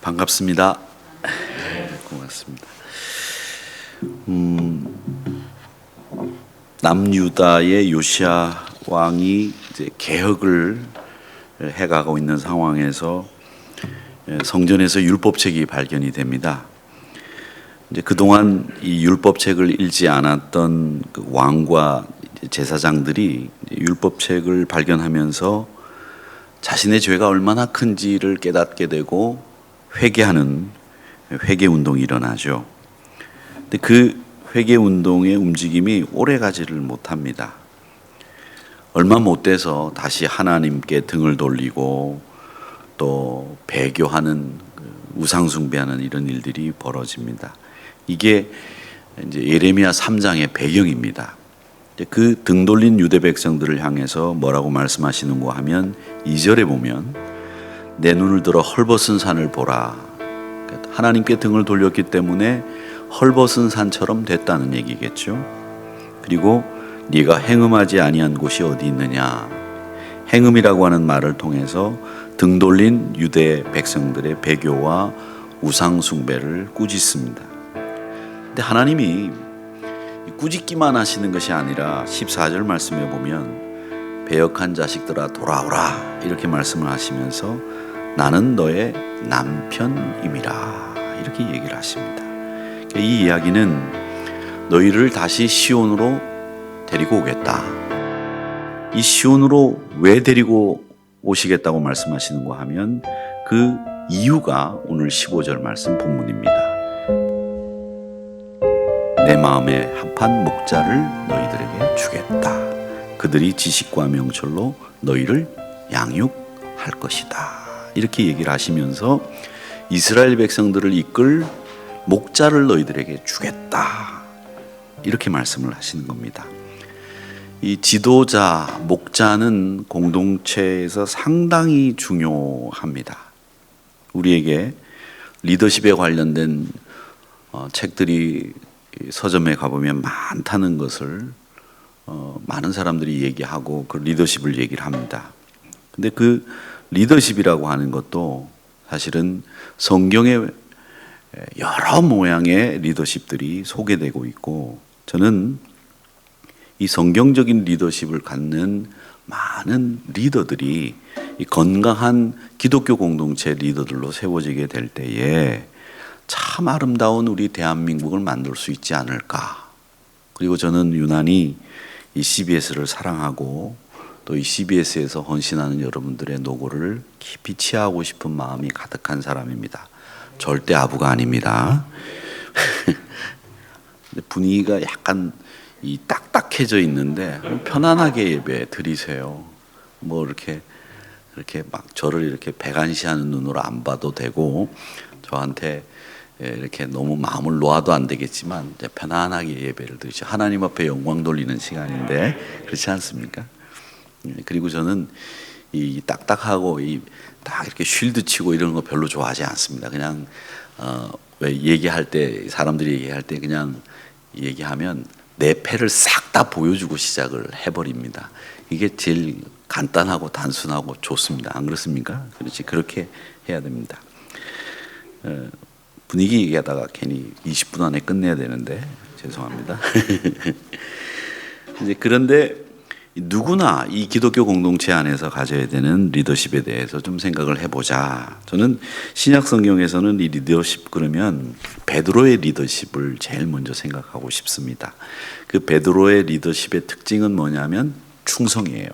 반갑습니다. 고맙습니다. 남유다의 요시야 왕이 이제 개혁을 해가고 있는 상황에서 성전에서 율법책이 발견이 됩니다. 이제 그동안 이 율법책을 읽지 않았던 그 왕과 제사장들이 율법책을 발견하면서 자신의 죄가 얼마나 큰지를 깨닫게 되고 회개하는 회개 운동이 일어나죠. 근데 그 회개 운동의 움직임이 오래 가지를 못합니다. 얼마 못 돼서 다시 하나님께 등을 돌리고 또 배교하는 우상 숭배하는 이런 일들이 벌어집니다. 이게 이제 예레미야 3장의 배경입니다. 그 등 돌린 유대 백성들을 향해서 뭐라고 말씀하시는가 하면 2절에 보면 내 눈을 들어 헐벗은 산을 보라. 하나님께 등을 돌렸기 때문에 헐벗은 산처럼 됐다는 얘기겠죠. 그리고 네가 행음하지 아니한 곳이 어디 있느냐. 행음이라고 하는 말을 통해서 등 돌린 유대 백성들의 배교와 우상 숭배를 꾸짖습니다. 근데 하나님이 꾸짖기만 하시는 것이 아니라 14절 말씀에 보면 배역한 자식들아 돌아오라 이렇게 말씀을 하시면서 나는 너의 남편임이라 이렇게 얘기를 하십니다. 이 이야기는 너희를 다시 시온으로 데리고 오겠다. 이 시온으로 왜 데리고 오시겠다고 말씀하시는가 하면 그 이유가 오늘 15절 말씀 본문입니다. 내 마음에 합한 목자를 너희들에게 주겠다. 그들이 지식과 명철로 너희를 양육할 것이다. 이렇게 얘기를 하시면서 이스라엘 백성들을 이끌 목자를 너희들에게 주겠다. 이렇게 말씀을 하시는 겁니다. 이 지도자, 목자는 공동체에서 상당히 중요합니다. 우리에게 리더십에 관련된 책들이 서점에 가보면 많다는 것을 많은 사람들이 얘기하고 그 리더십을 얘기를 합니다. 근데 그 리더십이라고 하는 것도 사실은 성경에 여러 모양의 리더십들이 소개되고 있고 저는 이 성경적인 리더십을 갖는 많은 리더들이 이 건강한 기독교 공동체 리더들로 세워지게 될 때에 참 아름다운 우리 대한민국을 만들 수 있지 않을까. 그리고 저는 유난히 이 CBS를 사랑하고 또 이 CBS에서 헌신하는 여러분들의 노고를 깊이 치하하고 싶은 마음이 가득한 사람입니다. 절대 아부가 아닙니다. 분위기가 약간 이 딱딱해져 있는데 편안하게 예배 드리세요. 뭐 이렇게 막 저를 이렇게 배관시하는 눈으로 안 봐도 되고 저한테 이렇게 너무 마음을 놓아도 안 되겠지만 이제 편안하게 예배를 드리죠. 하나님 앞에 영광 돌리는 시간인데 그렇지 않습니까? 그리고 저는 이 딱딱하고 이 딱 이렇게 쉴드 치고 이런 거 별로 좋아하지 않습니다. 그냥 왜 얘기할 때 사람들이 얘기할 때 그냥 얘기하면 내 패를 싹 다 보여주고 시작을 해버립니다. 이게 제일 간단하고 단순하고 좋습니다. 안 그렇습니까? 그렇지, 그렇게 해야 됩니다. 분위기 얘기하다가 괜히 20분 안에 끝내야 되는데 죄송합니다. 이제 그런데 누구나 이 기독교 공동체 안에서 가져야 되는 리더십에 대해서 좀 생각을 해보자. 저는 신약 성경에서는 이 리더십 그러면 베드로의 리더십을 제일 먼저 생각하고 싶습니다. 그 베드로의 리더십의 특징은 뭐냐면 충성이에요.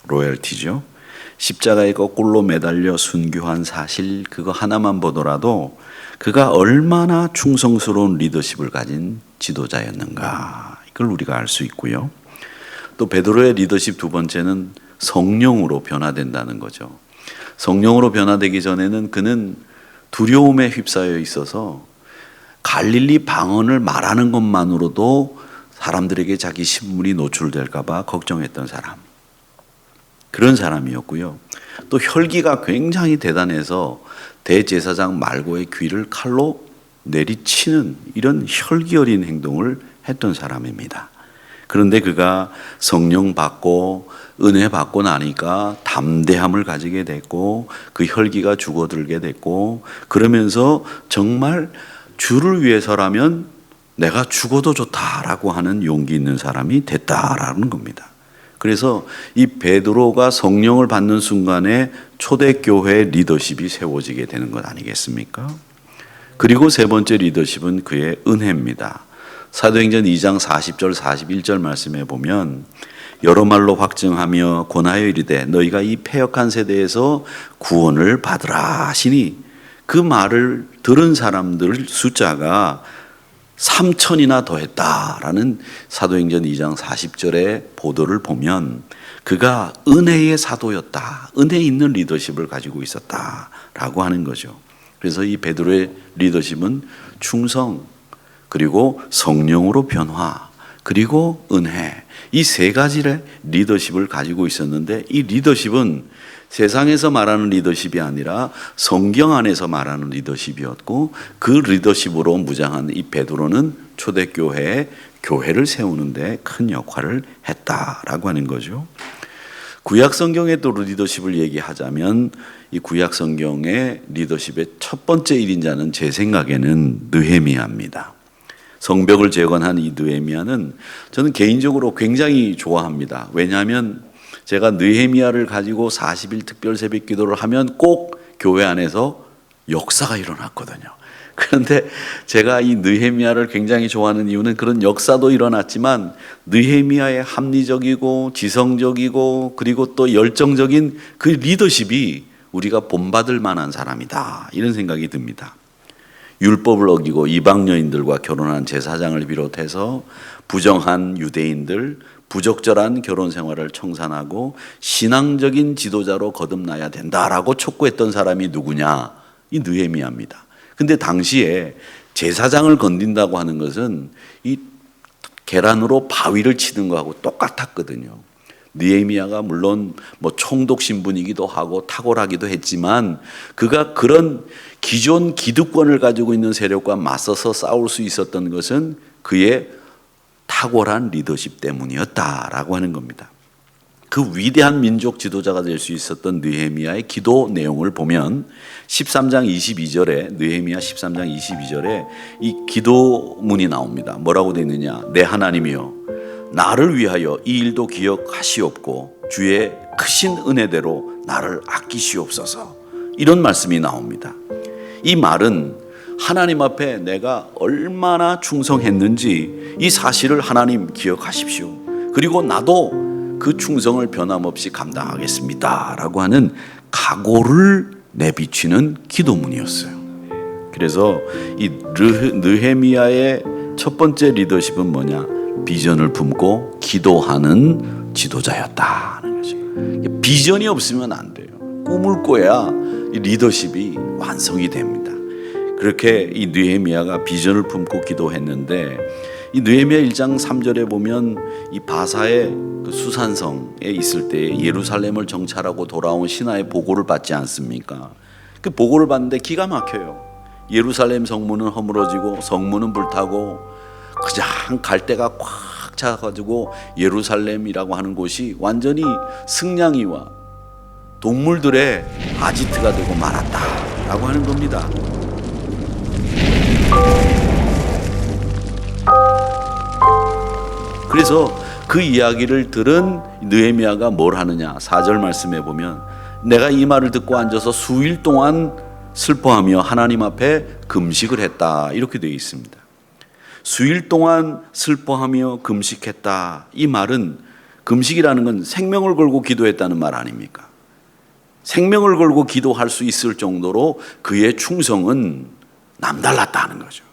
로열티죠. 십자가에 거꾸로 매달려 순교한 사실 그거 하나만 보더라도 그가 얼마나 충성스러운 리더십을 가진 지도자였는가 이걸 우리가 알 수 있고요. 또 베드로의 리더십 두 번째는 성령으로 변화된다는 거죠. 성령으로 변화되기 전에는 그는 두려움에 휩싸여 있어서 갈릴리 방언을 말하는 것만으로도 사람들에게 자기 신분이 노출될까 봐 걱정했던 사람, 그런 사람이었고요. 또 혈기가 굉장히 대단해서 대제사장 말고의 귀를 칼로 내리치는 이런 혈기 어린 행동을 했던 사람입니다. 그런데 그가 성령 받고 은혜 받고 나니까 담대함을 가지게 됐고 그 혈기가 죽어들게 됐고, 그러면서 정말 주를 위해서라면 내가 죽어도 좋다라고 하는 용기 있는 사람이 됐다라는 겁니다. 그래서 이 베드로가 성령을 받는 순간에 초대교회 리더십이 세워지게 되는 것 아니겠습니까? 그리고 세 번째 리더십은 그의 은혜입니다. 사도행전 2장 40절 41절 말씀에 보면 여러 말로 확증하며 권하여 이르되 너희가 이 패역한 세대에서 구원을 받으라 하시니, 그 말을 들은 사람들 숫자가 3,000이나 더했다라는 사도행전 2장 40절의 보도를 보면 그가 은혜의 사도였다, 은혜 있는 리더십을 가지고 있었다라고 하는 거죠. 그래서 이 베드로의 리더십은 충성, 그리고 성령으로 변화, 그리고 은혜, 이 세 가지의 리더십을 가지고 있었는데, 이 리더십은 세상에서 말하는 리더십이 아니라 성경 안에서 말하는 리더십이었고, 그 리더십으로 무장한 이 베드로는 초대교회에 교회를 세우는데 큰 역할을 했다라고 하는 거죠. 구약 성경의 또 리더십을 얘기하자면 이 구약 성경의 리더십의 첫 번째 1인자는 제 생각에는 느헤미야입니다. 성벽을 재건한 이 느헤미야는 저는 개인적으로 굉장히 좋아합니다. 왜냐하면 제가 느헤미야를 가지고 40일 특별 새벽 기도를 하면 꼭 교회 안에서 역사가 일어났거든요. 그런데 제가 이 느헤미야를 굉장히 좋아하는 이유는 그런 역사도 일어났지만 느헤미야의 합리적이고 지성적이고 그리고 또 열정적인 그 리더십이 우리가 본받을 만한 사람이다, 이런 생각이 듭니다. 율법을 어기고 이방 여인들과 결혼한 제사장을 비롯해서 부정한 유대인들, 부적절한 결혼 생활을 청산하고 신앙적인 지도자로 거듭나야 된다라고 촉구했던 사람이 누구냐? 이 느헤미야입니다. 근데 당시에 제사장을 건든다고 하는 것은 이 계란으로 바위를 치는 거하고 똑같았거든요. 느헤미야가 물론 뭐 총독 신분이기도 하고 탁월하기도 했지만 그가 그런 기존 기득권을 가지고 있는 세력과 맞서서 싸울 수 있었던 것은 그의 탁월한 리더십 때문이었다라고 하는 겁니다. 그 위대한 민족 지도자가 될 수 있었던 느헤미야의 기도 내용을 보면 13장 22절에 느헤미야 13장 22절에 이 기도문이 나옵니다. 뭐라고 되어 있느냐? 내 하나님이여 나를 위하여 이 일도 기억하시옵고 주의 크신 은혜대로 나를 아끼시옵소서, 이런 말씀이 나옵니다. 이 말은 하나님 앞에 내가 얼마나 충성했는지 이 사실을 하나님 기억하십시오. 그리고 나도 그 충성을 변함없이 감당하겠습니다 라고 하는 각오를 내비치는 기도문이었어요. 그래서 이 느헤미야의 첫 번째 리더십은 뭐냐? 비전을 품고 기도하는 지도자였다는 거죠. 비전이 없으면 안 돼요. 꿈을 꿔야 이 리더십이 완성이 됩니다. 그렇게 이 느헤미야가 비전을 품고 기도했는데, 이 느헤미야 1장 3절에 보면 이 바사의 그 수산성에 있을 때 예루살렘을 정찰하고 돌아온 신하의 보고를 받지 않습니까? 그 보고를 받는데 기가 막혀요. 예루살렘 성문은 허물어지고 성문은 불타고 그냥 갈대가 꽉 차가지고 예루살렘이라고 하는 곳이 완전히 승냥이와 동물들의 아지트가 되고 말았다라고 하는 겁니다. 그래서 그 이야기를 들은 느헤미야가 뭘 하느냐? 4절 말씀에 보면 내가 이 말을 듣고 앉아서 수일 동안 슬퍼하며 하나님 앞에 금식을 했다, 이렇게 되어 있습니다. 수일 동안 슬퍼하며 금식했다. 이 말은 금식이라는 건 생명을 걸고 기도했다는 말 아닙니까? 생명을 걸고 기도할 수 있을 정도로 그의 충성은 남달랐다는 거죠.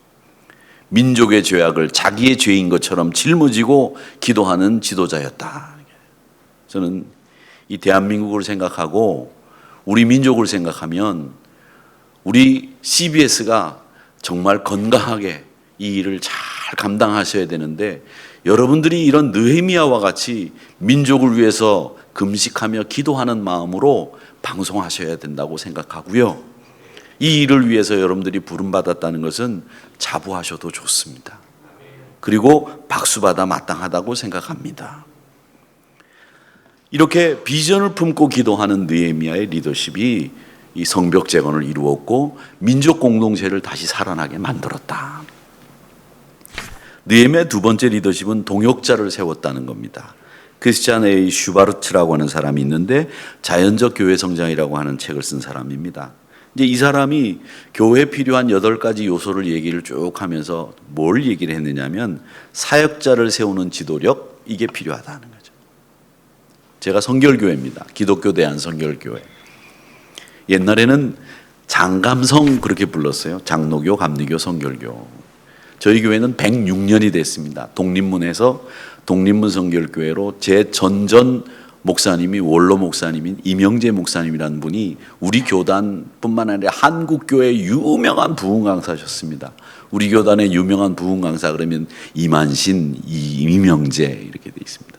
민족의 죄악을 자기의 죄인 것처럼 짊어지고 기도하는 지도자였다. 저는 이 대한민국을 생각하고 우리 민족을 생각하면 우리 CBS가 정말 건강하게 이 일을 잘 감당하셔야 되는데, 여러분들이 이런 느헤미야와 같이 민족을 위해서 금식하며 기도하는 마음으로 방송하셔야 된다고 생각하고요. 이 일을 위해서 여러분들이 부름받았다는 것은 자부하셔도 좋습니다. 그리고 박수받아 마땅하다고 생각합니다. 이렇게 비전을 품고 기도하는 느헤미야의 리더십이 이 성벽 재건을 이루었고 민족 공동체를 다시 살아나게 만들었다. 느헤미야의 두 번째 리더십은 동역자를 세웠다는 겁니다. 크리스찬 A. 슈바르트라고 하는 사람이 있는데 자연적 교회 성장이라고 하는 책을 쓴 사람입니다. 이제 이 사람이 교회에 필요한 8가지 요소를 얘기를 쭉 하면서 뭘 얘기를 했느냐면 사역자를 세우는 지도력, 이게 필요하다는 거죠. 제가 성결교회입니다. 기독교 대한성결교회. 옛날에는 장감성 그렇게 불렀어요. 장로교, 감리교, 성결교. 저희 교회는 106년이 됐습니다. 독립문에서 독립문 성결교회로 제 전전 목사님이 원로 목사님인 이명재 목사님이라는 분이 우리 교단뿐만 아니라 한국교회 유명한 부흥 강사셨습니다. 우리 교단의 유명한 부흥 강사 그러면 이만신, 이명재 이렇게 돼 있습니다.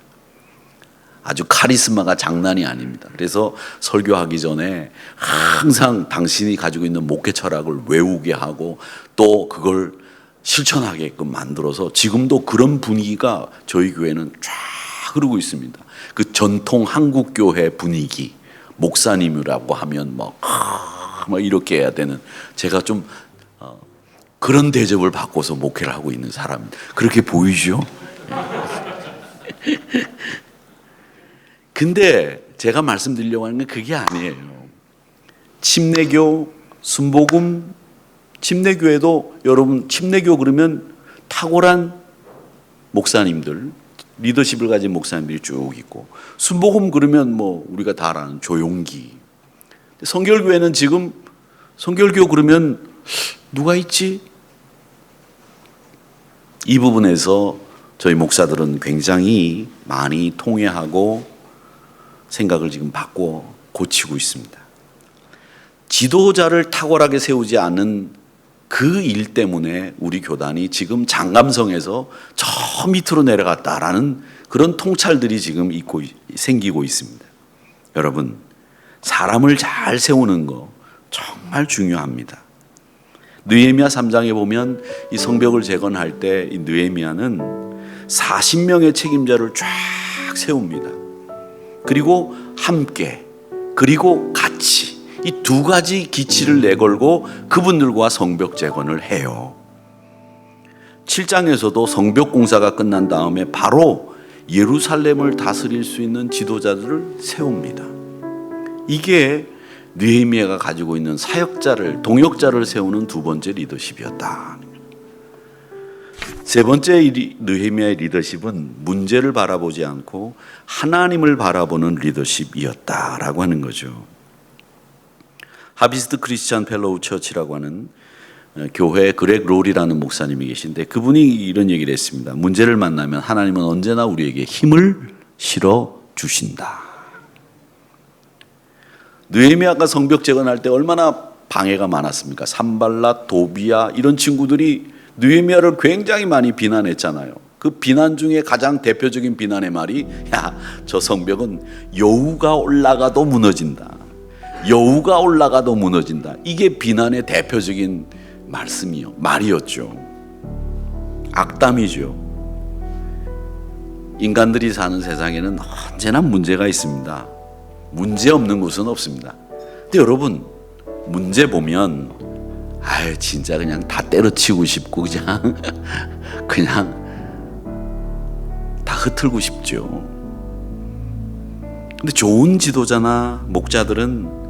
아주 카리스마가 장난이 아닙니다. 그래서 설교하기 전에 항상 당신이 가지고 있는 목회 철학을 외우게 하고 또 그걸 실천하게끔 만들어서 지금도 그런 분위기가 저희 교회는 쫙 흐르고 있습니다. 그 전통 한국교회 분위기, 목사님이라고 하면 막 이렇게 해야 되는, 제가 좀 그런 대접을 받고서 목회를 하고 있는 사람입니다. 그렇게 보이죠? 근데 제가 말씀드리려고 하는 건 그게 아니에요. 침례교, 순복음, 침례교회도 여러분 침례교 그러면 탁월한 목사님들, 리더십을 가진 목사님들이 쭉 있고, 순복음 그러면 뭐 우리가 다 아는 조용기. 성결교회는 지금 성결교 그러면 누가 있지? 이 부분에서 저희 목사들은 굉장히 많이 통회하고 생각을 지금 바꿔 고치고 있습니다. 지도자를 탁월하게 세우지 않은 그 일 때문에 우리 교단이 지금 장감성에서 저 밑으로 내려갔다라는 그런 통찰들이 지금 생기고 있습니다. 여러분, 사람을 잘 세우는 거 정말 중요합니다. 느헤미야 3장에 보면 이 성벽을 재건할 때 이 느헤미야는 40명의 책임자를 쫙 세웁니다. 그리고 함께, 그리고 같이, 이 두 가지 기치를 내걸고 그분들과 성벽 재건을 해요. 7장에서도 성벽 공사가 끝난 다음에 바로 예루살렘을 다스릴 수 있는 지도자들을 세웁니다. 이게 느헤미야가 가지고 있는 사역자를, 동역자를 세우는 두 번째 리더십이었다. 세 번째 느헤미야의 리더십은 문제를 바라보지 않고 하나님을 바라보는 리더십이었다라고 하는 거죠. 하비스트 크리스찬 펠로우 처치라고 하는 교회 그렉 롤이라는 목사님이 계신데 그분이 이런 얘기를 했습니다. 문제를 만나면 하나님은 언제나 우리에게 힘을 실어 주신다. 느헤미야가 성벽 재건할 때 얼마나 방해가 많았습니까? 산발랏, 도비야 이런 친구들이 느헤미야를 굉장히 많이 비난했잖아요. 그 비난 중에 가장 대표적인 비난의 말이 야, 저 성벽은 여우가 올라가도 무너진다. 여우가 올라가도 무너진다. 이게 비난의 대표적인 말이었죠. 악담이죠. 인간들이 사는 세상에는 언제나 문제가 있습니다. 문제 없는 곳은 없습니다. 근데 여러분, 문제 보면 진짜 그냥 다 때려치우고 싶고 그냥 다 흩틀고 싶죠. 근데 좋은 지도자나 목자들은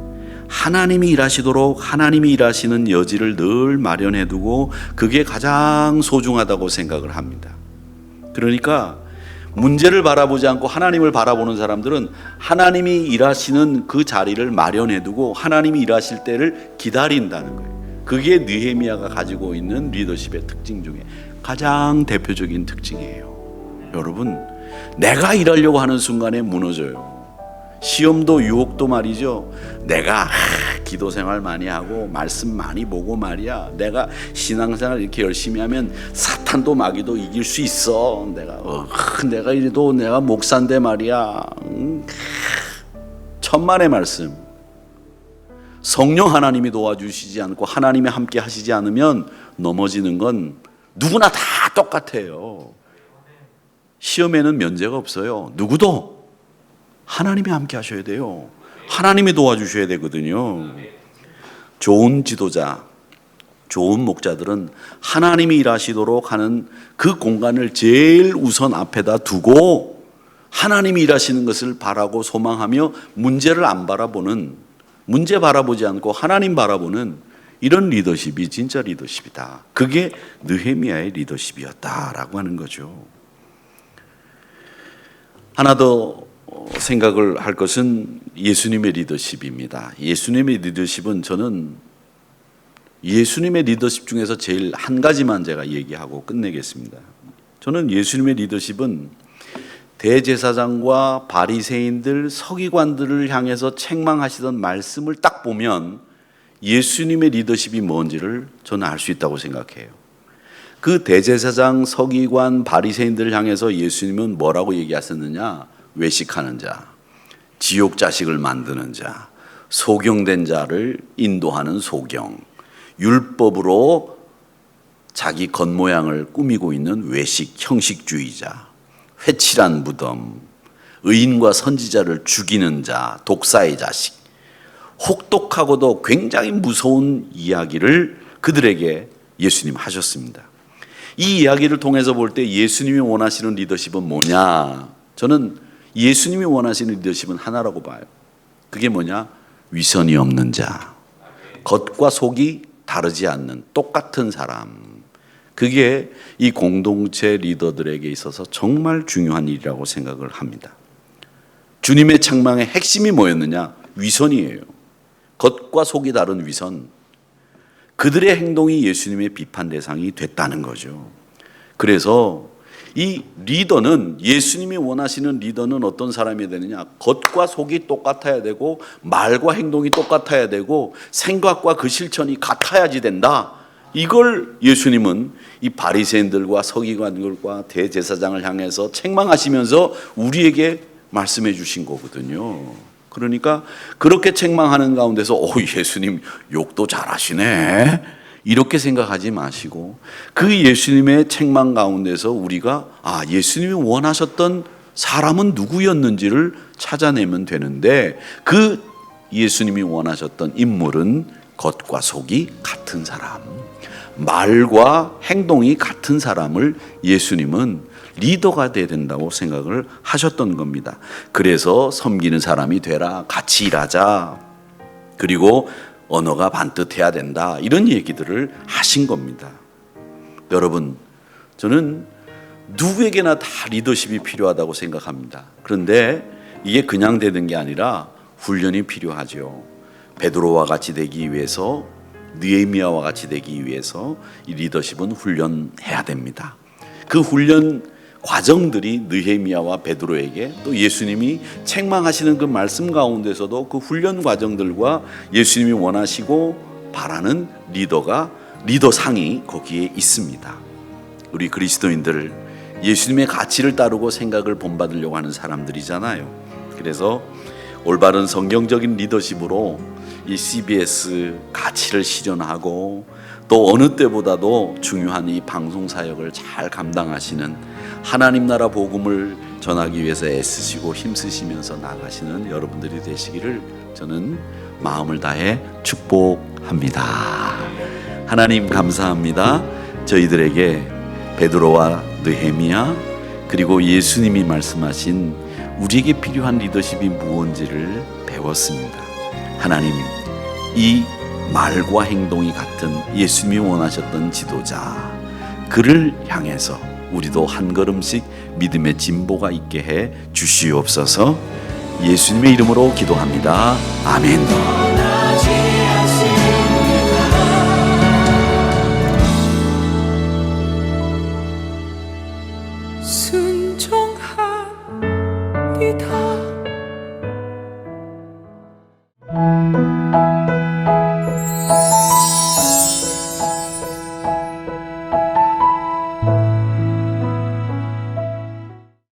하나님이 일하시도록 하나님이 일하시는 여지를 늘 마련해 두고 그게 가장 소중하다고 생각을 합니다. 그러니까 문제를 바라보지 않고 하나님을 바라보는 사람들은 하나님이 일하시는 그 자리를 마련해 두고 하나님이 일하실 때를 기다린다는 거예요. 그게 느헤미야가 가지고 있는 리더십의 특징 중에 가장 대표적인 특징이에요. 여러분, 내가 일하려고 하는 순간에 무너져요. 시험도 유혹도 말이죠. 내가 기도 생활 많이 하고 말씀 많이 보고 말이야, 내가 신앙생활 이렇게 열심히 하면 사탄도 마귀도 이길 수 있어. 내가 이래도 내가 목사인데 말이야. 천만의 말씀. 성령 하나님이 도와주시지 않고 하나님이 함께 하시지 않으면 넘어지는 건 누구나 다 똑같아요. 시험에는 면제가 없어요. 누구도 하나님이 함께 하셔야 돼요. 하나님이 도와주셔야 되거든요. 좋은 지도자, 좋은 목자들은 하나님이 일하시도록 하는 그 공간을 제일 우선 앞에다 두고 하나님이 일하시는 것을 바라고 소망하며 문제를 안 바라보는, 문제 바라보지 않고 하나님 바라보는 이런 리더십이 진짜 리더십이다. 그게 느헤미야의 리더십이었다라고 하는 거죠. 하나 더 생각을 할 것은 예수님의 리더십입니다. 예수님의 리더십은, 저는 예수님의 리더십 중에서 제일 한 가지만 제가 얘기하고 끝내겠습니다. 저는 예수님의 리더십은 대제사장과 바리새인들, 서기관들을 향해서 책망하시던 말씀을 딱 보면 예수님의 리더십이 뭔지를 저는 알 수 있다고 생각해요. 그 대제사장, 서기관, 바리새인들을 향해서 예수님은 뭐라고 얘기하셨느냐? 외식하는 자, 지옥 자식을 만드는 자, 소경된 자를 인도하는 소경, 율법으로 자기 겉모양을 꾸미고 있는 외식, 형식주의자, 회칠한 무덤, 의인과 선지자를 죽이는 자, 독사의 자식, 혹독하고도 굉장히 무서운 이야기를 그들에게 예수님 하셨습니다. 이 이야기를 통해서 볼 때 예수님이 원하시는 리더십은 뭐냐? 저는 예수님이 원하시는 리더십은 하나라고 봐요. 그게 뭐냐? 위선이 없는 자, 겉과 속이 다르지 않는 똑같은 사람. 그게 이 공동체 리더들에게 있어서 정말 중요한 일이라고 생각을 합니다. 주님의 책망의 핵심이 뭐였느냐? 위선이에요. 겉과 속이 다른 위선. 그들의 행동이 예수님의 비판 대상이 됐다는 거죠. 그래서 이 리더는, 예수님이 원하시는 리더는 어떤 사람이 되느냐? 겉과 속이 똑같아야 되고 말과 행동이 똑같아야 되고 생각과 그 실천이 같아야지 된다. 이걸 예수님은 이 바리새인들과 서기관들과 대제사장을 향해서 책망하시면서 우리에게 말씀해 주신 거거든요. 그러니까 그렇게 책망하는 가운데서 예수님 욕도 잘하시네, 이렇게 생각하지 마시고 그 예수님의 책망 가운데서 우리가 예수님이 원하셨던 사람은 누구였는지를 찾아내면 되는데, 그 예수님이 원하셨던 인물은 겉과 속이 같은 사람, 말과 행동이 같은 사람을 예수님은 리더가 돼야 된다고 생각을 하셨던 겁니다. 그래서 섬기는 사람이 되라, 같이 일하자, 그리고 언어가 반듯해야 된다, 이런 얘기들을 하신 겁니다. 여러분, 저는 누구에게나 다 리더십이 필요하다고 생각합니다. 그런데 이게 그냥 되는 게 아니라 훈련이 필요하죠. 베드로와 같이 되기 위해서, 느헤미야와 같이 되기 위해서 이 리더십은 훈련해야 됩니다. 그 훈련 과정들이 느헤미야와 베드로에게, 또 예수님이 책망하시는 그 말씀 가운데서도 그 훈련 과정들과 예수님이 원하시고 바라는 리더상이 거기에 있습니다. 우리 그리스도인들, 예수님의 가치를 따르고 생각을 본받으려고 하는 사람들이잖아요. 그래서 올바른 성경적인 리더십으로 이 CBS 가치를 실현하고, 또 어느 때보다도 중요한 이 방송 사역을 잘 감당하시는, 하나님 나라 복음을 전하기 위해서 애쓰시고 힘쓰시면서 나가시는 여러분들이 되시기를 저는 마음을 다해 축복합니다. 하나님 감사합니다. 저희들에게 베드로와 느헤미야, 그리고 예수님이 말씀하신 우리에게 필요한 리더십이 무엇인지를 배웠습니다. 하나님, 이 말과 행동이 같은 예수님이 원하셨던 지도자, 그를 향해서 우리도 한 걸음씩 믿음의 진보가 있게 해 주시옵소서. 예수님의 이름으로 기도합니다. 아멘. 순